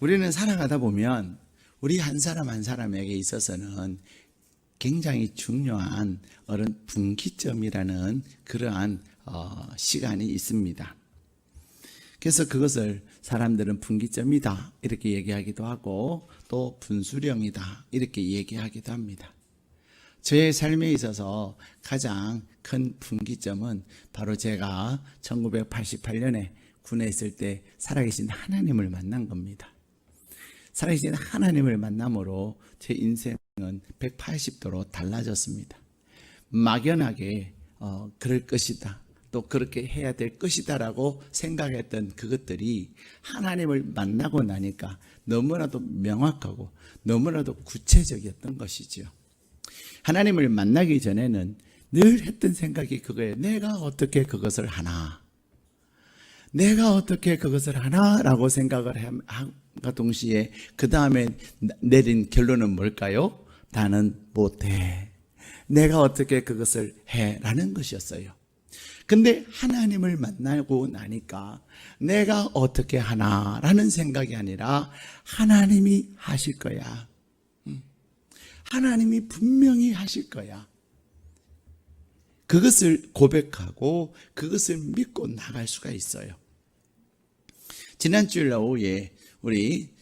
우리는 살아가다 보면 우리 한 사람 한 사람에게 있어서는 굉장히 중요한 어떤 분기점이라는 그러한 시간이 있습니다. 그래서 그것을 사람들은 분기점이다 이렇게 얘기하기도 하고 또 분수령이다 이렇게 얘기하기도 합니다. 저의 삶에 있어서 가장 큰 분기점은 바로 제가 1988년에 군에 있을 때 살아계신 하나님을 만난 겁니다. 살아계신 하나님을 만남으로 제 인생은 180도로 달라졌습니다. 막연하게 그럴 것이다, 또 그렇게 해야 될 것이다 라고 생각했던 그것들이 하나님을 만나고 나니까 너무나도 명확하고 너무나도 구체적이었던 것이죠. 하나님을 만나기 전에는 늘 했던 생각이 그거예요. 내가 어떻게 그것을 하나? 내가 어떻게 그것을 하나라고 생각을 함과 동시에 그 다음에 내린 결론은 뭘까요? 나는 못해. 내가 어떻게 그것을 해? 라는 것이었어요. 근데 하나님을 만나고 나니까 내가 어떻게 하나? 라는 생각이 아니라 하나님이 하실 거야. 하나님이 분명히 하실 거야. 그것을 고백하고 그것을 믿고 나갈 수가 있어요. 지난 주일 오후에 우리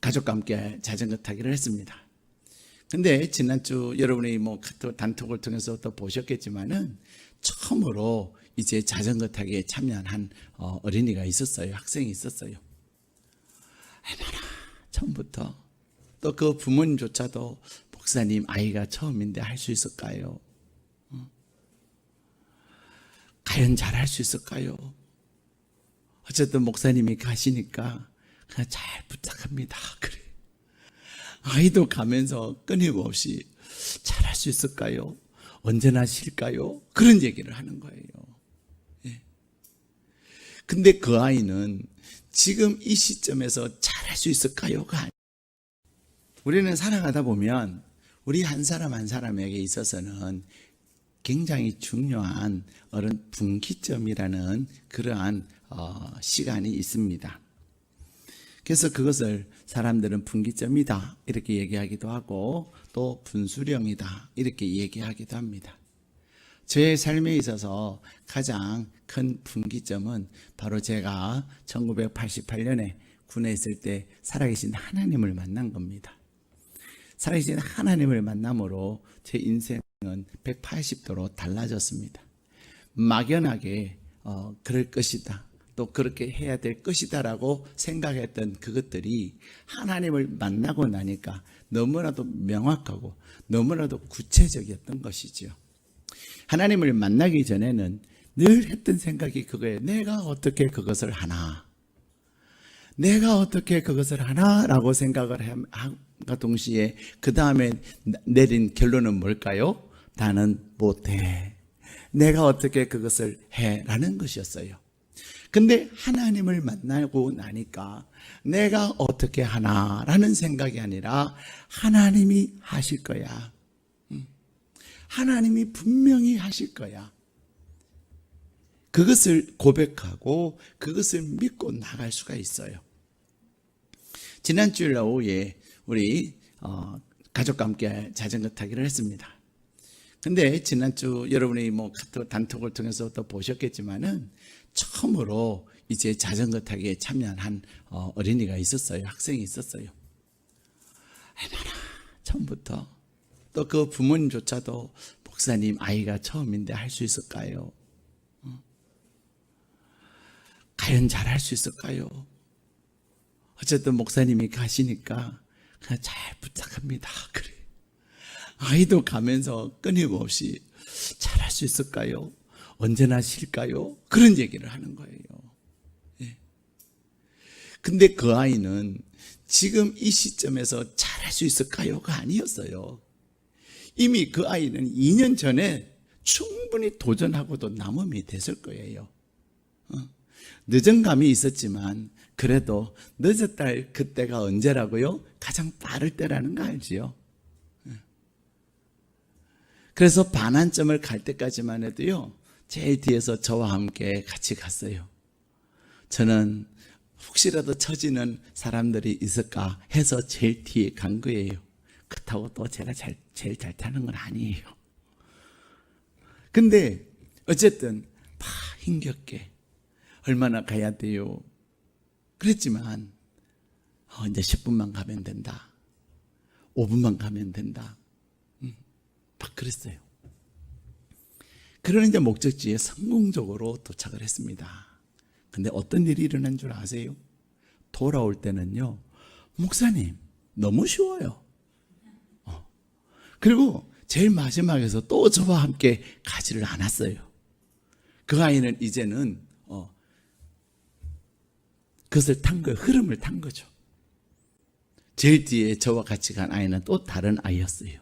가족과 함께 자전거 타기를 했습니다. 근데 지난주 여러분이 단톡을 통해서 또 보셨겠지만은 처음으로 이제 자전거 타기에 참여한 어린이가 있었어요. 학생이 있었어요. 얼마나 처음부터 또 그 부모님조차도 목사님 아이가 처음인데 할 수 있을까요? 과연 잘할 수 있을까요? 어쨌든 목사님이 가시니까 그냥 잘 부탁합니다. 그래. 아이도 가면서 끊임없이 잘할 수 있을까요? 언제나 쉴까요? 그런 얘기를 하는 거예요. 예. 근데 그 아이는 지금 이 시점에서 잘할 수 있을까요가 아니에요. 우리는 살아가다 보면 우리 한 사람 한 사람에게 있어서는 굉장히 중요한 어떤 분기점이라는 그러한 시간이 있습니다. 그래서 그것을 사람들은 분기점이다 이렇게 얘기하기도 하고 또 분수령이다 이렇게 얘기하기도 합니다. 저의 삶에 있어서 가장 큰 분기점은 바로 제가 1988년에 군에 있을 때 살아계신 하나님을 만난 겁니다. 살아계신 하나님을 만남으로 제 인생은 180도로 달라졌습니다. 막연하게 그럴 것이다, 또 그렇게 해야 될 것이다 라고 생각했던 그것들이 하나님을 만나고 나니까 너무나도 명확하고 너무나도 구체적이었던 것이죠. 하나님을 만나기 전에는 늘 했던 생각이 그거예요. 내가 어떻게 그것을 하나? 내가 어떻게 그것을 하나? 라고 생각을 함과 동시에 그 다음에 내린 결론은 뭘까요? 나는 못해. 내가 어떻게 그것을 해? 라는 것이었어요. 근데 하나님을 만나고 나니까 내가 어떻게 하나? 라는 생각이 아니라 하나님이 하실 거야. 하나님이 분명히 하실 거야. 그것을 고백하고 그것을 믿고 나갈 수가 있어요. 지난 주일 오후에 우리 가족과 함께 자전거 타기를 했습니다. 근데 지난주 여러분이 단톡을 통해서 또 보셨겠지만은 처음으로 이제 자전거 타기에 참여한 어린이가 있었어요. 학생이 있었어요. 얼마나 처음부터 또 그 부모님조차도 목사님 아이가 처음인데 할 수 있을까요? 과연 잘할 수 있을까요? 어쨌든 목사님이 가시니까 그냥 잘 부탁합니다. 그래. 아이도 가면서 끊임없이 잘할 수 있을까요? 언제나 쉴까요? 그런 얘기를 하는 거예요. 예. 근데 그 아이는 지금 이 시점에서 잘할 수 있을까요가 아니었어요. 이미 그 아이는 2년 전에 충분히 도전하고도 남음이 됐을 거예요. 늦은 감이 있었지만 그래도 늦었다 할 그때가 언제라고요? 가장 빠를 때라는 거 알지요? 그래서 반환점을 갈 때까지만 해도요, 제일 뒤에서 저와 함께 같이 갔어요. 저는 혹시라도 처지는 사람들이 있을까 해서 제일 뒤에 간 거예요. 그렇다고 또 제가 제일 잘 타는 건 아니에요. 근데 어쨌든 힘겹게 얼마나 가야 돼요. 그랬지만 이제 10분만 가면 된다. 5분만 가면 된다. 막 그랬어요. 그런 이제 목적지에 성공적으로 도착을 했습니다. 근데 어떤 일이 일어난 줄 아세요? 돌아올 때는요, 목사님 너무 쉬워요. 그리고 제일 마지막에서 또 저와 함께 가지를 않았어요. 그 아이는 이제는 그것을 탄 거예요. 흐름을 탄 거죠. 제일 뒤에 저와 같이 간 아이는 또 다른 아이였어요.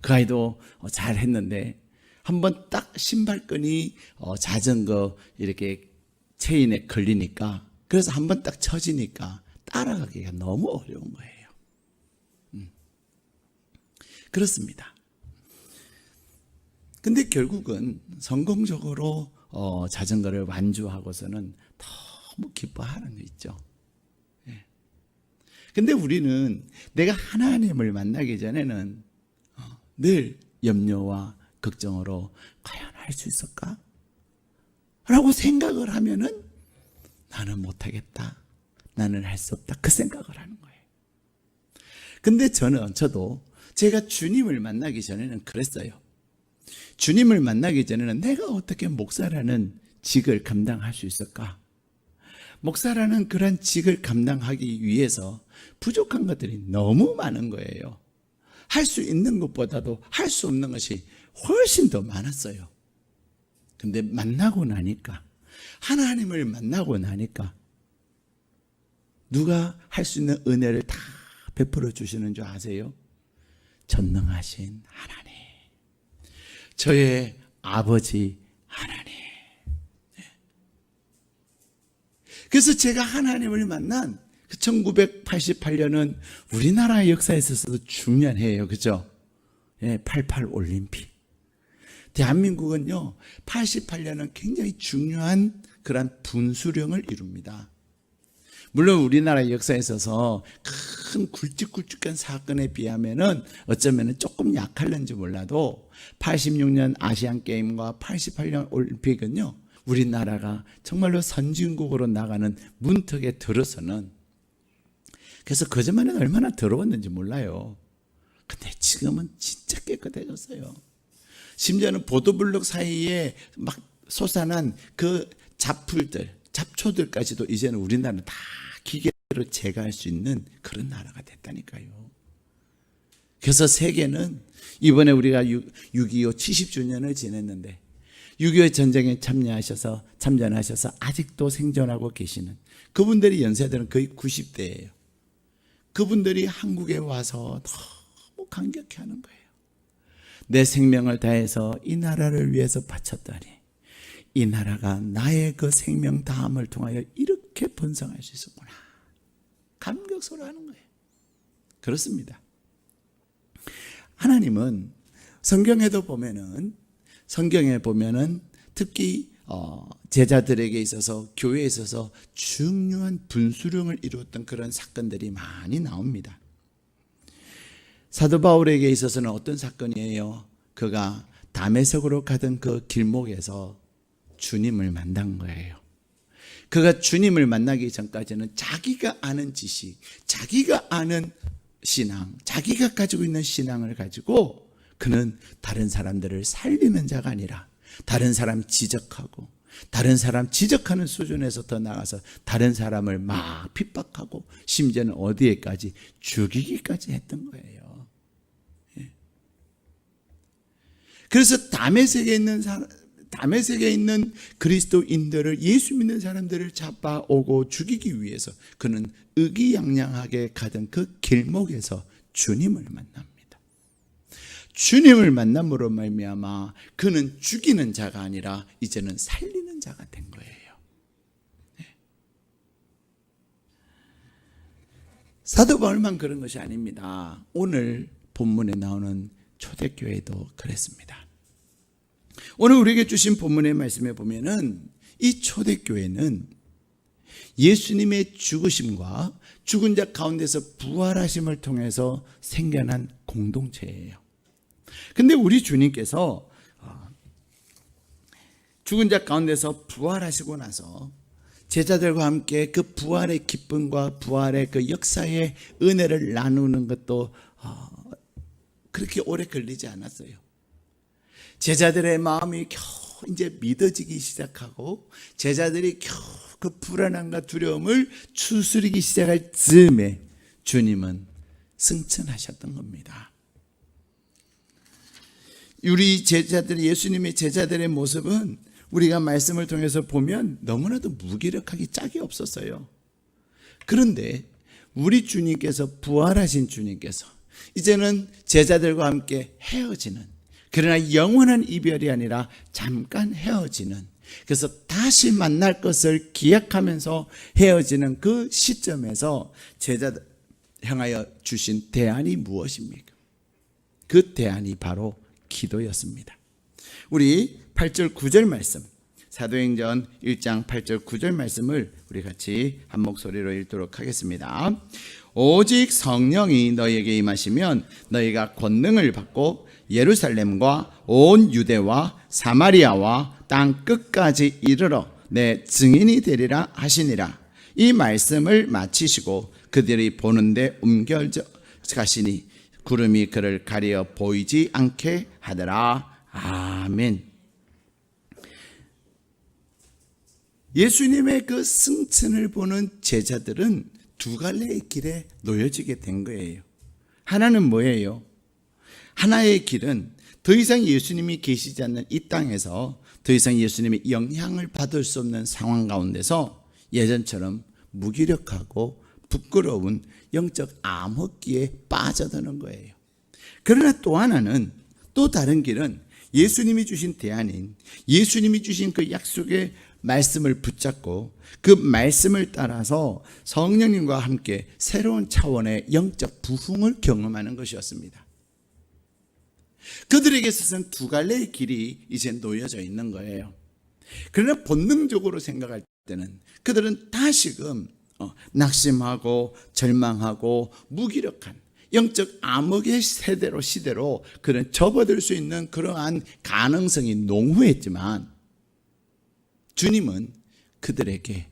그 아이도 잘 했는데 한번 딱 신발끈이 자전거 이렇게 체인에 걸리니까, 그래서 한번 딱 쳐지니까 따라가기가 너무 어려운 거예요. 그렇습니다. 근데 결국은 성공적으로 자전거를 완주하고서는 너무 기뻐하는 거 있죠. 근데 우리는 내가 하나님을 만나기 전에는 늘 염려와 걱정으로 과연 할 수 있을까? 라고 생각을 하면은 나는 못하겠다. 나는 할 수 없다. 그 생각을 하는 거예요. 근데 저도 제가 주님을 만나기 전에는 그랬어요. 주님을 만나기 전에는 내가 어떻게 목사라는 직을 감당할 수 있을까? 목사라는 그런 직을 감당하기 위해서 부족한 것들이 너무 많은 거예요. 할 수 있는 것보다도 할 수 없는 것이 훨씬 더 많았어요. 근데 만나고 나니까, 하나님을 만나고 나니까 누가 할 수 있는 은혜를 다 베풀어 주시는 줄 아세요? 전능하신 하나님, 저의 아버지 하나님. 그래서 제가 하나님을 만난 1988년은 우리나라 역사에 있어서도 중요한 해예요. 그죠? 88 올림픽. 대한민국은요, 88년은 굉장히 중요한 그런 분수령을 이룹니다. 물론 우리나라 역사에 있어서 큰 굵직굵직한 사건에 비하면은 어쩌면은 조금 약할는지 몰라도 86년 아시안 게임과 88년 올림픽은요, 우리나라가 정말로 선진국으로 나가는 문턱에 들어서는, 그래서 그전에는 얼마나 더러웠는지 몰라요. 근데 지금은 진짜 깨끗해졌어요. 심지어는 보도블록 사이에 막 솟아난 그 잡풀들, 잡초들까지도 이제는 우리나라는 다 기계로 제거할 수 있는 그런 나라가 됐다니까요. 그래서 세계는 이번에 우리가 6.25 70주년을 지냈는데 6.25 전쟁에 참전하셔서 아직도 생존하고 계시는 그분들이 연세들은 거의 90대예요. 그분들이 한국에 와서 너무 감격해하는 거예요. 내 생명을 다해서 이 나라를 위해서 바쳤다니, 이 나라가 나의 그 생명 다함을 통하여 이렇게 번성할 수 있었구나. 감격스러워하는 거예요. 그렇습니다. 하나님은 성경에 보면은 특히 제자들에게 있어서, 교회에 있어서 중요한 분수령을 이루었던 그런 사건들이 많이 나옵니다. 사도 바울에게 있어서는 어떤 사건이에요? 그가 다메섹으로 가던 그 길목에서 주님을 만난 거예요. 그가 주님을 만나기 전까지는 자기가 아는 지식, 자기가 아는 신앙, 자기가 가지고 있는 신앙을 가지고 그는 다른 사람들을 살리는 자가 아니라 다른 사람 지적하고, 다른 사람 지적하는 수준에서 더 나가서 다른 사람을 막 핍박하고, 심지어는 어디에까지 죽이기까지 했던 거예요. 그래서 다메섹에 있는 그리스도인들을, 예수 믿는 사람들을 잡아오고 죽이기 위해서 그는 의기양양하게 가던 그 길목에서 주님을 만납니다. 주님을 만남으로 말미암아 그는 죽이는 자가 아니라 이제는 살리는 자가 된 거예요. 사도 바울만 그런 것이 아닙니다. 오늘 본문에 나오는 초대교회도 그랬습니다. 오늘 우리에게 주신 본문의 말씀에 보면은 이 초대교회는 예수님의 죽으심과 죽은 자 가운데서 부활하심을 통해서 생겨난 공동체예요. 근데 우리 주님께서 죽은 자 가운데서 부활하시고 나서 제자들과 함께 그 부활의 기쁨과 부활의 그 역사의 은혜를 나누는 것도 그렇게 오래 걸리지 않았어요. 제자들의 마음이 겨우 이제 믿어지기 시작하고 제자들이 겨우 그 불안함과 두려움을 추스리기 시작할 즈음에 주님은 승천하셨던 겁니다. 우리 제자들, 예수님의 제자들의 모습은 우리가 말씀을 통해서 보면 너무나도 무기력하기 짝이 없었어요. 그런데 우리 주님께서, 부활하신 주님께서 이제는 제자들과 함께 헤어지는, 그러나 영원한 이별이 아니라 잠깐 헤어지는, 그래서 다시 만날 것을 기약하면서 헤어지는 그 시점에서 제자들 향하여 주신 대안이 무엇입니까? 그 대안이 바로 기도였습니다. 우리 8절 9절 말씀, 사도행전 1장 8절 9절 말씀을 우리 같이 한 목소리로 읽도록 하겠습니다. 오직 성령이 너희에게 임하시면 너희가 권능을 받고 예루살렘과 온 유대와 사마리아와 땅 끝까지 이르러 내 증인이 되리라 하시니라. 이 말씀을 마치시고 그들이 보는데 옮겨져 가시니 구름이 그를 가리어 보이지 않게 하더라. 아멘. 예수님의 그 승천을 보는 제자들은 두 갈래의 길에 놓여지게 된 거예요. 하나는 뭐예요? 하나의 길은 더 이상 예수님이 계시지 않는 이 땅에서 더 이상 예수님의 영향을 받을 수 없는 상황 가운데서 예전처럼 무기력하고 부끄러운 영적 암흑기에 빠져드는 거예요. 그러나 또 하나는, 또 다른 길은 예수님이 주신 대안인, 예수님이 주신 그 약속의 말씀을 붙잡고 그 말씀을 따라서 성령님과 함께 새로운 차원의 영적 부흥을 경험하는 것이었습니다. 그들에게 있어서는 두 갈래의 길이 이제 놓여져 있는 거예요. 그러나 본능적으로 생각할 때는 그들은 다시금 낙심하고 절망하고 무기력한 영적 암흑의 시대로 그런 접어들 수 있는 그러한 가능성이 농후했지만 주님은 그들에게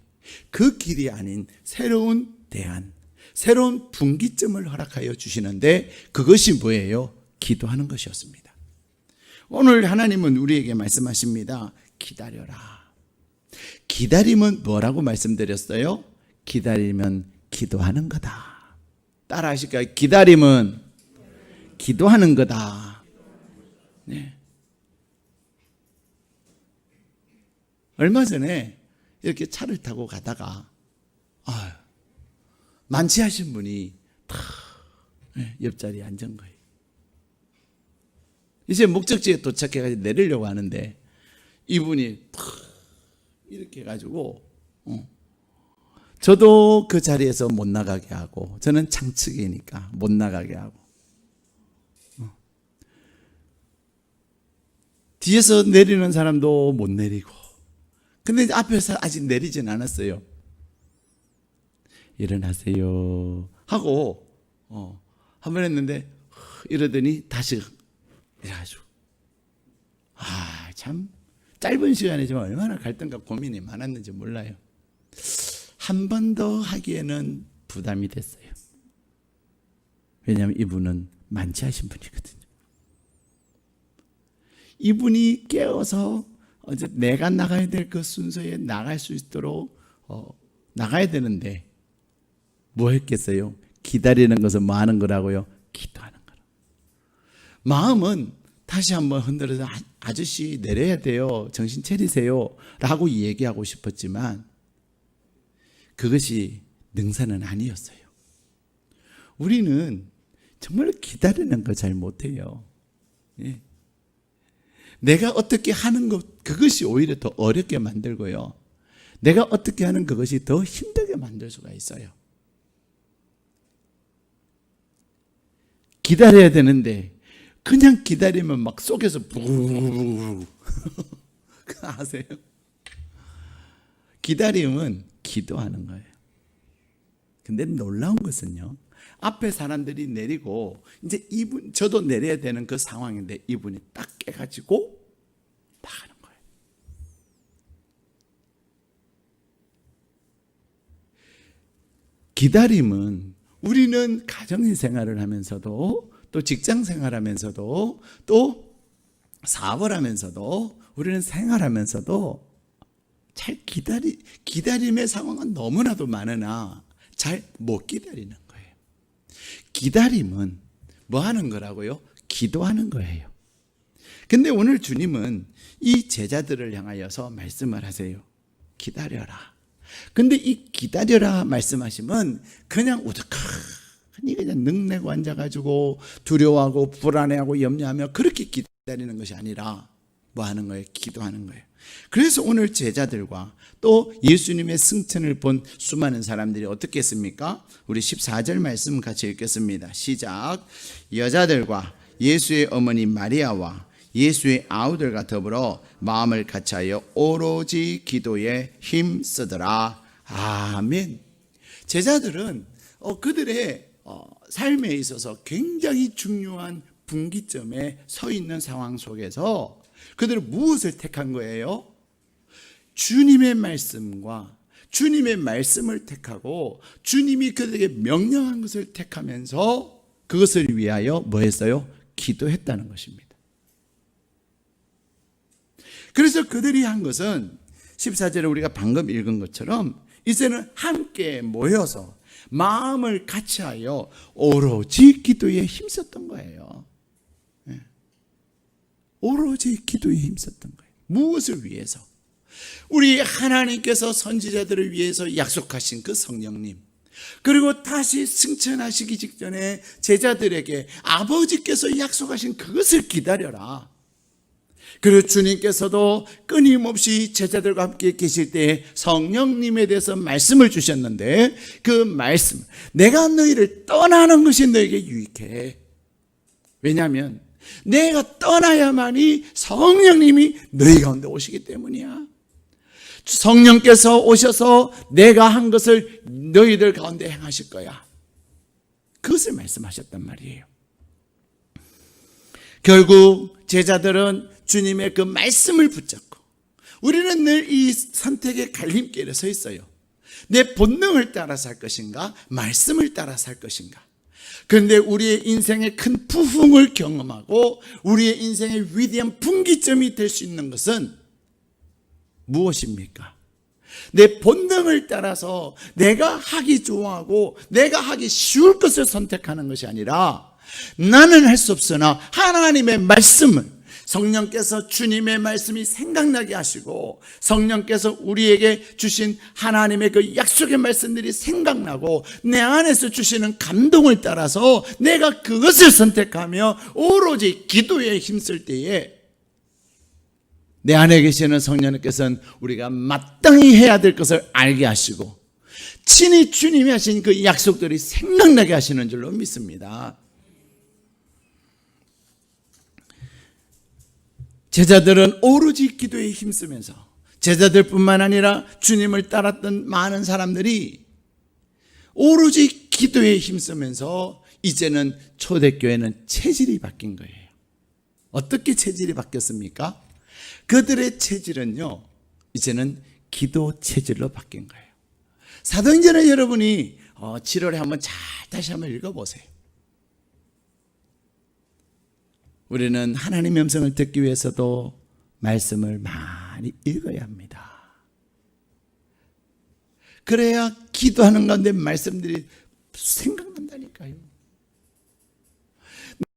그 길이 아닌 새로운 대안, 새로운 분기점을 허락하여 주시는데 그것이 뭐예요? 기도하는 것이었습니다. 오늘 하나님은 우리에게 말씀하십니다. 기다려라. 기다림은 뭐라고 말씀드렸어요? 기다리면 기도하는 거다. 따라 하실까요? 기다림은 기도하는 거다. 네. 얼마 전에 이렇게 차를 타고 가다가 만취하신 분이 탁 옆자리에 앉은 거예요. 이제 목적지에 도착해가지고 내리려고 하는데 이분이 탁 이렇게 해가지고 저도 그 자리에서 못 나가게 하고, 저는 창측이니까 못 나가게 하고, 뒤에서 내리는 사람도 못 내리고, 근데 앞에서 아직 내리진 않았어요. 일어나세요 하고 한번 했는데 이러더니 다시 이래가지고 참 짧은 시간이지만 얼마나 갈등과 고민이 많았는지 몰라요. 한 번 더 하기에는 부담이 됐어요. 왜냐하면 이분은 만취하신 분이거든요. 이분이 깨어서 어제 내가 나가야 될 그 순서에 나갈 수 있도록 나가야 되는데 뭐 했겠어요? 기다리는 것은 뭐 하는 거라고요? 기도하는 거라. 마음은 다시 한번 흔들어서 아저씨 내려야 돼요. 정신 차리세요. 라고 얘기하고 싶었지만 그것이 능사는 아니었어요. 우리는 정말 기다리는 거 잘 못해요. 예. 내가 어떻게 하는 것, 그것이 오히려 더 어렵게 만들고요. 내가 어떻게 하는 그것이 더 힘들게 만들 수가 있어요. 기다려야 되는데 그냥 기다리면 막 속에서 부르르르 아세요? 기다림은 기도하는 거예요. 근데 놀라운 것은요, 앞에 사람들이 내리고 이제 저도 내려야 되는 그 상황인데 이분이 딱 깨가지고 나가는 거예요. 기다림은 우리는 가정생활을 하면서도 또 직장생활하면서도 또 사업을 하면서도 우리는 생활하면서도 잘 기다림의 상황은 너무나도 많으나 잘 못 기다리는 거예요. 기다림은 뭐 하는 거라고요? 기도하는 거예요. 근데 오늘 주님은 이 제자들을 향하여서 말씀을 하세요. 기다려라. 근데 이 기다려라 말씀하시면 그냥 우두커니 그냥 능내고 앉아가지고 두려워하고 불안해하고 염려하며 그렇게 기다리는 것이 아니라 뭐 하는 거예요? 기도하는 거예요. 그래서 오늘 제자들과 또 예수님의 승천을 본 수많은 사람들이 어떻게 했습니까? 우리 14절 말씀 같이 읽겠습니다. 시작. 여자들과 예수의 어머니 마리아와 예수의 아우들과 더불어 마음을 같이하여 오로지 기도에 힘쓰더라. 아멘. 제자들은 그들의 삶에 있어서 굉장히 중요한 분기점에 서 있는 상황 속에서 그들은 무엇을 택한 거예요? 주님의 말씀과 주님의 말씀을 택하고 주님이 그들에게 명령한 것을 택하면서 그것을 위하여 뭐 했어요? 기도했다는 것입니다. 그래서 그들이 한 것은 14절에 우리가 방금 읽은 것처럼 이제는 함께 모여서 마음을 같이하여 오로지 기도에 힘썼던 거예요. 오로지 기도에 힘썼던 거예요. 무엇을 위해서? 우리 하나님께서 선지자들을 위해서 약속하신 그 성령님, 그리고 다시 승천하시기 직전에 제자들에게 아버지께서 약속하신 그것을 기다려라. 그리고 주님께서도 끊임없이 제자들과 함께 계실 때 성령님에 대해서 말씀을 주셨는데 그 말씀, 내가 너희를 떠나는 것이 너에게 유익해. 왜냐하면 내가 떠나야만이 성령님이 너희 가운데 오시기 때문이야. 성령께서 오셔서 내가 한 것을 너희들 가운데 행하실 거야. 그것을 말씀하셨단 말이에요. 결국 제자들은 주님의 그 말씀을 붙잡고, 우리는 늘 이 선택의 갈림길에 서 있어요. 내 본능을 따라 살 것인가, 말씀을 따라 살 것인가. 그런데 우리의 인생의 큰 부흥을 경험하고 우리의 인생의 위대한 분기점이 될 수 있는 것은 무엇입니까? 내 본능을 따라서 내가 하기 좋아하고 내가 하기 쉬울 것을 선택하는 것이 아니라, 나는 할 수 없으나 하나님의 말씀을, 성령께서 주님의 말씀이 생각나게 하시고 성령께서 우리에게 주신 하나님의 그 약속의 말씀들이 생각나고 내 안에서 주시는 감동을 따라서 내가 그것을 선택하며 오로지 기도에 힘쓸 때에 내 안에 계시는 성령님께서는 우리가 마땅히 해야 될 것을 알게 하시고 친히 주님이 하신 그 약속들이 생각나게 하시는 줄로 믿습니다. 제자들은 오로지 기도에 힘쓰면서, 제자들뿐만 아니라 주님을 따랐던 많은 사람들이 오로지 기도에 힘쓰면서 이제는 초대교회는 체질이 바뀐 거예요. 어떻게 체질이 바뀌었습니까? 그들의 체질은요, 이제는 기도 체질로 바뀐 거예요. 사도행전을 여러분이 7월에 한번 다시 한번 읽어보세요. 우리는 하나님의 음성을 듣기 위해서도 말씀을 많이 읽어야 합니다. 그래야 기도하는 가운데 말씀들이 생각난다니까요.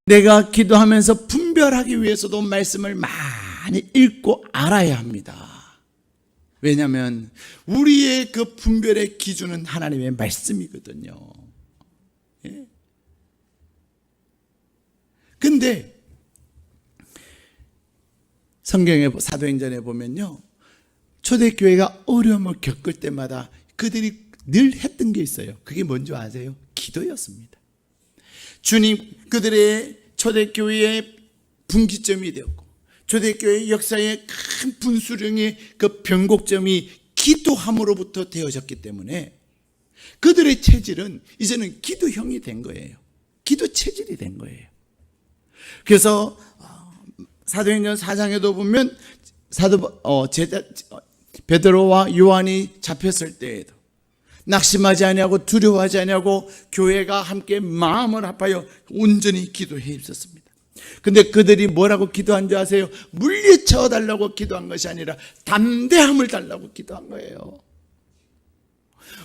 내가 기도하면서 분별하기 위해서도 말씀을 많이 읽고 알아야 합니다. 왜냐하면 우리의 그 분별의 기준은 하나님의 말씀이거든요. 근데 성경의 사도행전에 보면요, 초대교회가 어려움을 겪을 때마다 그들이 늘 했던 게 있어요. 그게 뭔지 아세요? 기도였습니다. 주님, 그들의 초대교회의 분기점이 되었고 초대교회 역사의 큰 분수령의 그 변곡점이 기도함으로부터 되어졌기 때문에 그들의 체질은 이제는 기도형이 된 거예요. 기도 체질이 된 거예요. 그래서 사도행전 4장에도 보면 베드로와 요한이 잡혔을 때에도 낙심하지 아니하고 두려워하지 아니하고 교회가 함께 마음을 합하여 온전히 기도해 있었습니다. 근데 그들이 뭐라고 기도한 줄 아세요? 물리쳐 달라고 기도한 것이 아니라 담대함을 달라고 기도한 거예요.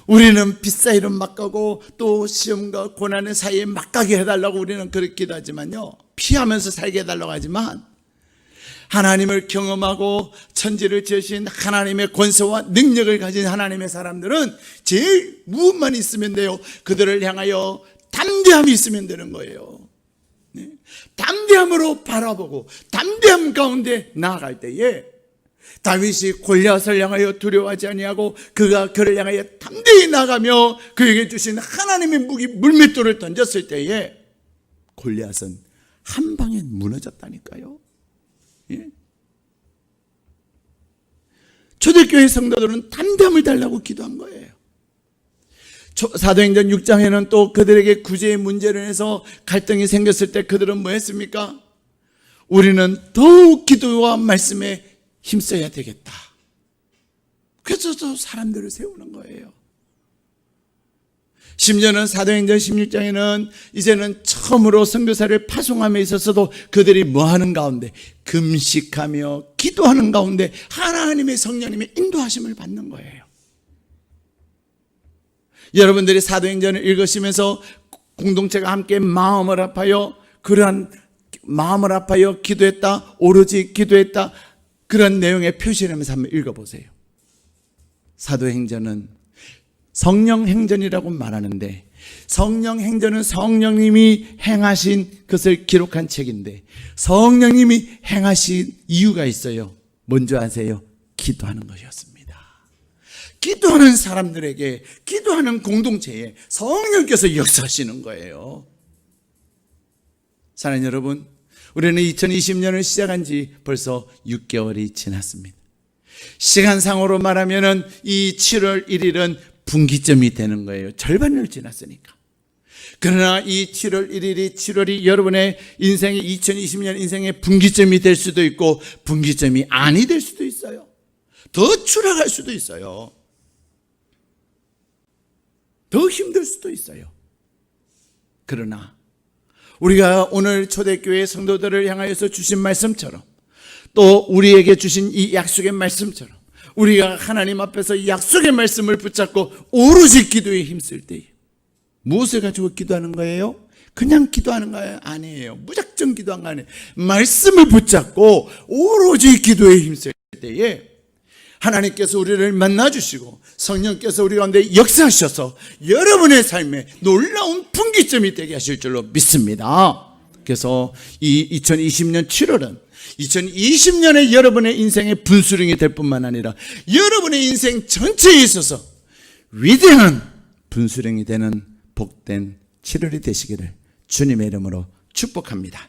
우리는 빗사이로 막가고 또 시험과 고난의 사이에 막가게 해달라고 우리는 그렇게 기도하지만요, 피하면서 살게 해달라고 하지만 하나님을 경험하고 천지를 지으신 하나님의 권세와 능력을 가진 하나님의 사람들은 제일 무엇만 있으면 돼요? 그들을 향하여 담대함이 있으면 되는 거예요. 네? 담대함으로 바라보고 담대함 가운데 나아갈 때에 다윗이 골리앗을 향하여 두려워하지 아니하고 그가 그를 향하여 담대히 나가며 그에게 주신 하나님의 무기 물맷돌을 던졌을 때에 골리앗은 한 방에 무너졌다니까요. 예? 초대교회 성도들은 담대함을 달라고 기도한 거예요. 사도행전 6장에는 또 그들에게 구제의 문제로 해서 갈등이 생겼을 때 그들은 뭐 했습니까? 우리는 더욱 기도와 말씀에 힘써야 되겠다. 그래서 또 사람들을 세우는 거예요. 심지어는 사도행전 16장에는 이제는 처음으로 선교사를 파송함에 있어서도 그들이 뭐하는 가운데 금식하며 기도하는 가운데 하나님의 성령님의 인도하심을 받는 거예요. 여러분들이 사도행전을 읽으시면서 공동체가 함께 마음을 합하여 그러한 마음을 합하여 기도했다, 오로지 기도했다, 그런 내용의 표시를 하면서 한번 읽어보세요. 사도행전은 성령행전이라고 말하는데 성령행전은 성령님이 행하신 것을 기록한 책인데 성령님이 행하신 이유가 있어요. 뭔지 아세요? 기도하는 것이었습니다. 기도하는 사람들에게, 기도하는 공동체에 성령께서 역사하시는 거예요. 사랑하는 여러분, 우리는 2020년을 시작한 지 벌써 6개월이 지났습니다. 시간상으로 말하면 이 7월 1일은 분기점이 되는 거예요. 절반을 지났으니까. 그러나 이 7월 1일이 7월이 여러분의 인생의 2020년 인생의 분기점이 될 수도 있고 분기점이 아니 될 수도 있어요. 더 추락할 수도 있어요. 더 힘들 수도 있어요. 그러나 우리가 오늘 초대교회 성도들을 향하여서 주신 말씀처럼 또 우리에게 주신 이 약속의 말씀처럼 우리가 하나님 앞에서 이 약속의 말씀을 붙잡고 오로지 기도에 힘쓸 때 무엇을 가지고 기도하는 거예요? 그냥 기도하는 거 아니에요. 무작정 기도한 거 아니에요. 말씀을 붙잡고 오로지 기도에 힘쓸 때에 하나님께서 우리를 만나주시고 성령께서 우리 가운데 역사하셔서 여러분의 삶에 놀라운 분기점이 되게 하실 줄로 믿습니다. 그래서 이 2020년 7월은 2020년에 여러분의 인생의 분수령이 될 뿐만 아니라 여러분의 인생 전체에 있어서 위대한 분수령이 되는 복된 7월이 되시기를 주님의 이름으로 축복합니다.